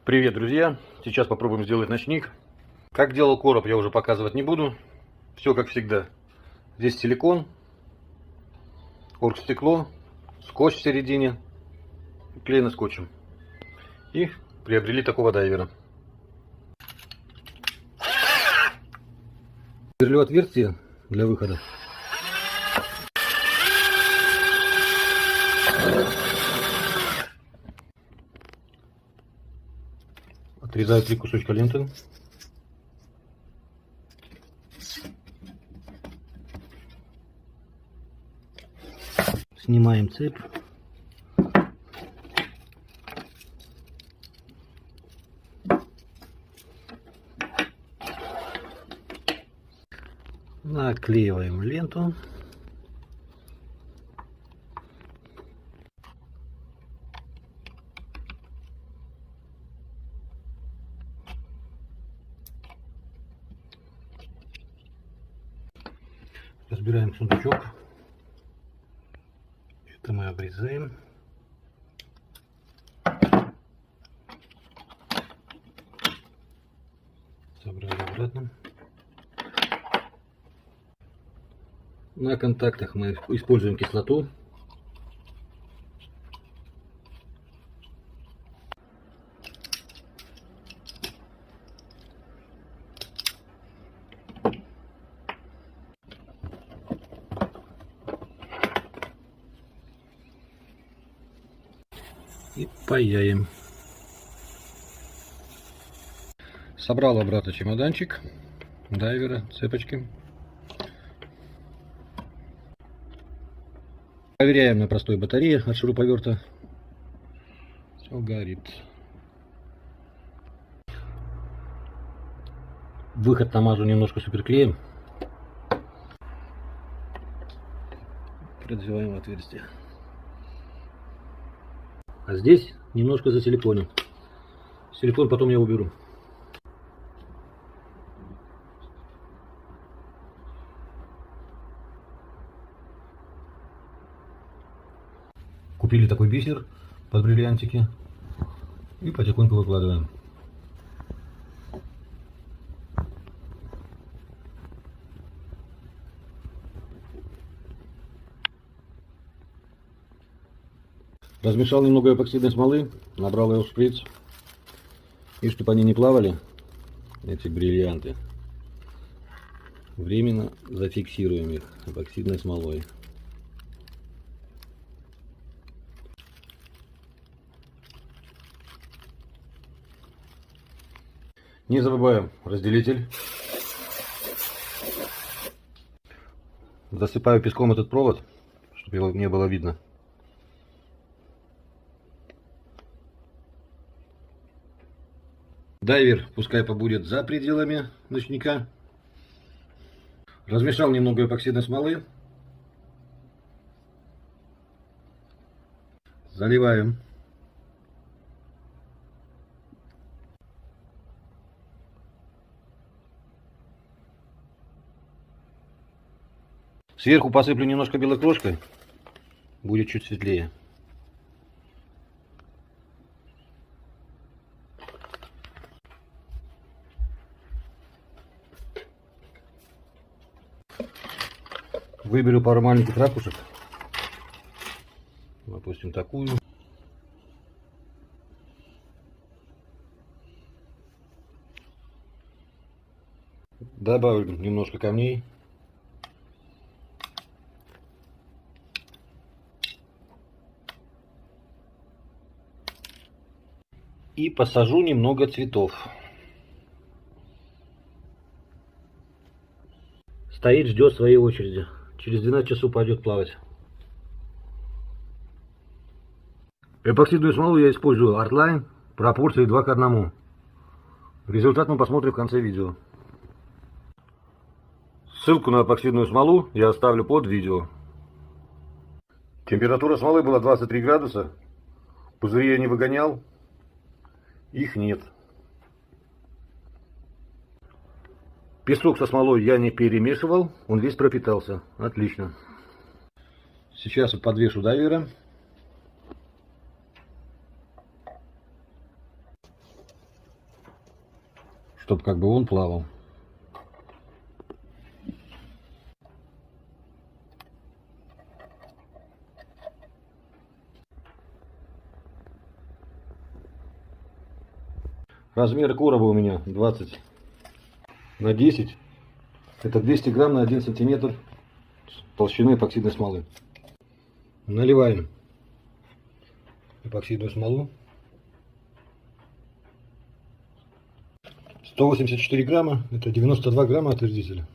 Привет, друзья! Сейчас попробуем сделать ночник. Как делал короб, я уже показывать не буду. Все как всегда. Здесь силикон, оргстекло, скотч в середине, клеено скотчем. И приобрели такого дайвера. Сверлю отверстие для выхода. Отрезаю 3 кусочка ленты. Снимаем цепь. Наклеиваем ленту. Разбираем сундучок. Это мы обрезаем. Собрали обратно. На контактах мы используем кислоту. И паяем. Собрал обратно чемоданчик дайвера, цепочки. Проверяем на простой батарее от шуруповерта. Все горит. Выход намажу немножко суперклеем. Продеваем в отверстие. А здесь немножко засиликоним. Силикон потом я уберу. Купили такой бисер под бриллиантики и потихоньку выкладываем. Размешал немного эпоксидной смолы, набрал ее в шприц. И чтобы они не плавали, эти бриллианты, временно зафиксируем их эпоксидной смолой. Не забываем разделитель. Засыпаю песком этот провод, чтобы его не было видно. Дайвер пускай побудет за пределами ночника. Размешал немного эпоксидной смолы. Заливаем. Сверху посыплю немножко белой крошкой. Будет чуть светлее. Выберу пару маленьких ракушек. Допустим, такую. Добавлю немножко камней. И посажу немного цветов. Стоит, ждет своей очереди. Через 12 часов пойдет плавать. Эпоксидную смолу я использую Artline пропорции 2 к 1. Результат мы посмотрим в конце видео. Ссылку на эпоксидную смолу я оставлю под видео. Температура смолы была 23 градуса. Пузыри я не выгонял. Их нет. Песок со смолой я не перемешивал, он весь пропитался. Отлично. Сейчас подвешу дайвера. чтобы как бы он плавал. Размер короба у меня 20 на 10. Это 200 грамм на 1 сантиметр толщины эпоксидной смолы. Наливаем эпоксидную смолу. 184 грамма, это 92 грамма отвердителя.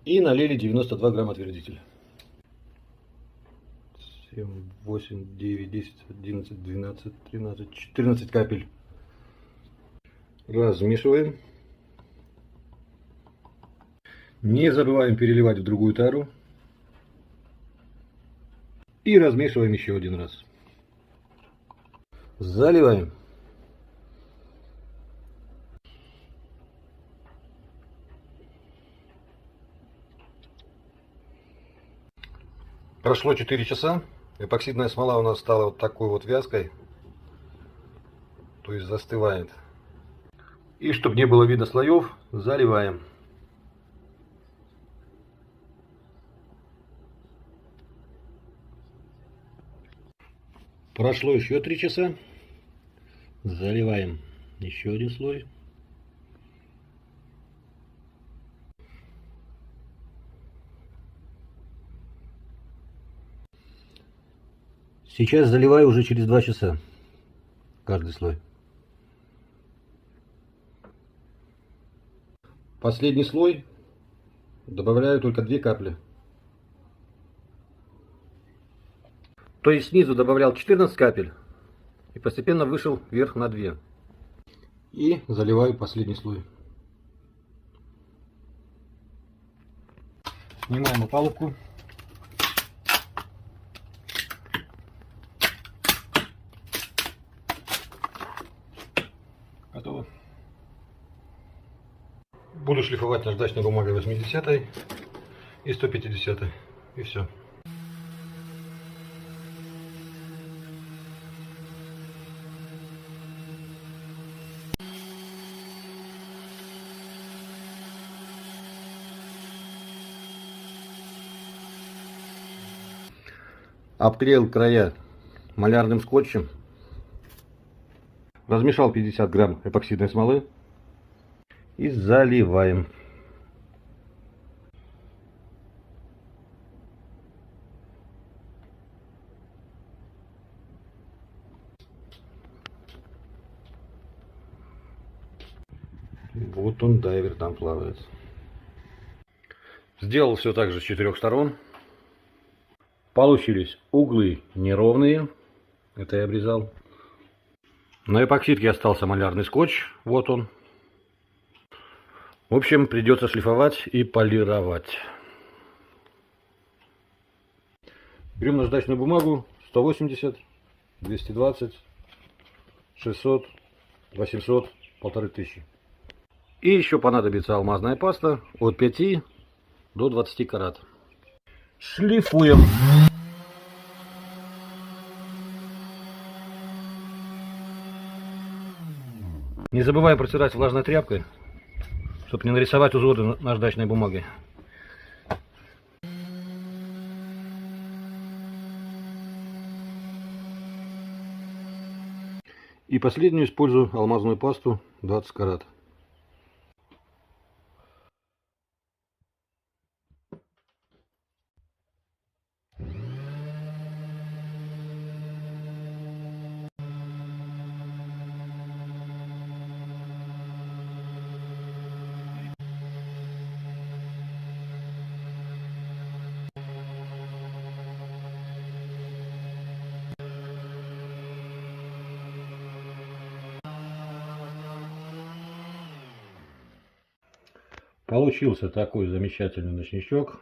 И налили 92 грамма отвердителя. 7, 8, 9, 10, 11, 12, 13, 14 капель. Размешиваем. Не забываем переливать в другую тару. И размешиваем еще один раз. Заливаем. Прошло 4 часа. Эпоксидная смола у нас стала вот такой вот вязкой. То есть застывает. И чтобы не было видно слоев, заливаем. Прошло еще 3 часа. Заливаем еще один слой. Сейчас заливаю уже через 2 часа каждый слой. Последний слой добавляю только 2 капли. То есть снизу добавлял 14 капель и постепенно вышел вверх на 2. И заливаю последний слой. Снимаем опалубку. Готово. Буду шлифовать наждачной бумагой 80 и 150. И все. Обклеил края малярным скотчем. Размешал 50 грамм эпоксидной смолы. И заливаем. Вот он, дайвер, там плавает. Сделал все так же с 4 сторон. Получились углы неровные. Это я обрезал. На эпоксидке остался малярный скотч. Вот он. В общем, придется шлифовать и полировать. Берем наждачную бумагу 180, 220, 600, 800, 1500. И еще понадобится алмазная паста от 5 до 20 карат. Шлифуем. Не забываем протирать влажной тряпкой, чтобы не нарисовать узоры наждачной бумагой. И последнюю использую алмазную пасту 20 карат. Получился такой замечательный ночничок.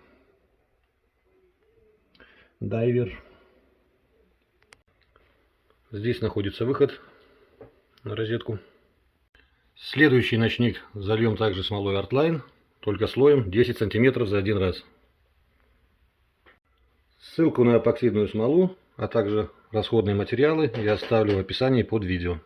Дайвер. Здесь находится выход на розетку. Следующий ночник зальем также смолой Artline, только слоем 10 сантиметров за один раз. Ссылку на эпоксидную смолу, а также расходные материалы я оставлю в описании под видео.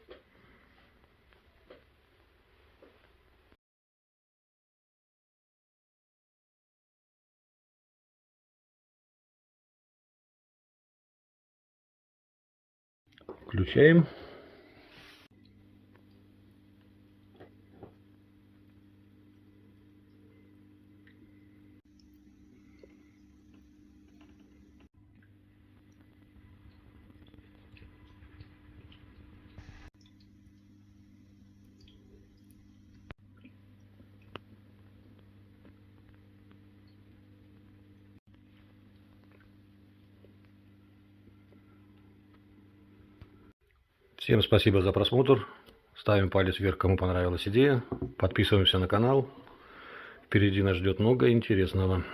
Включаем. Всем спасибо за просмотр. Ставим палец вверх, кому понравилась идея. Подписываемся на канал. Впереди нас ждет много интересного.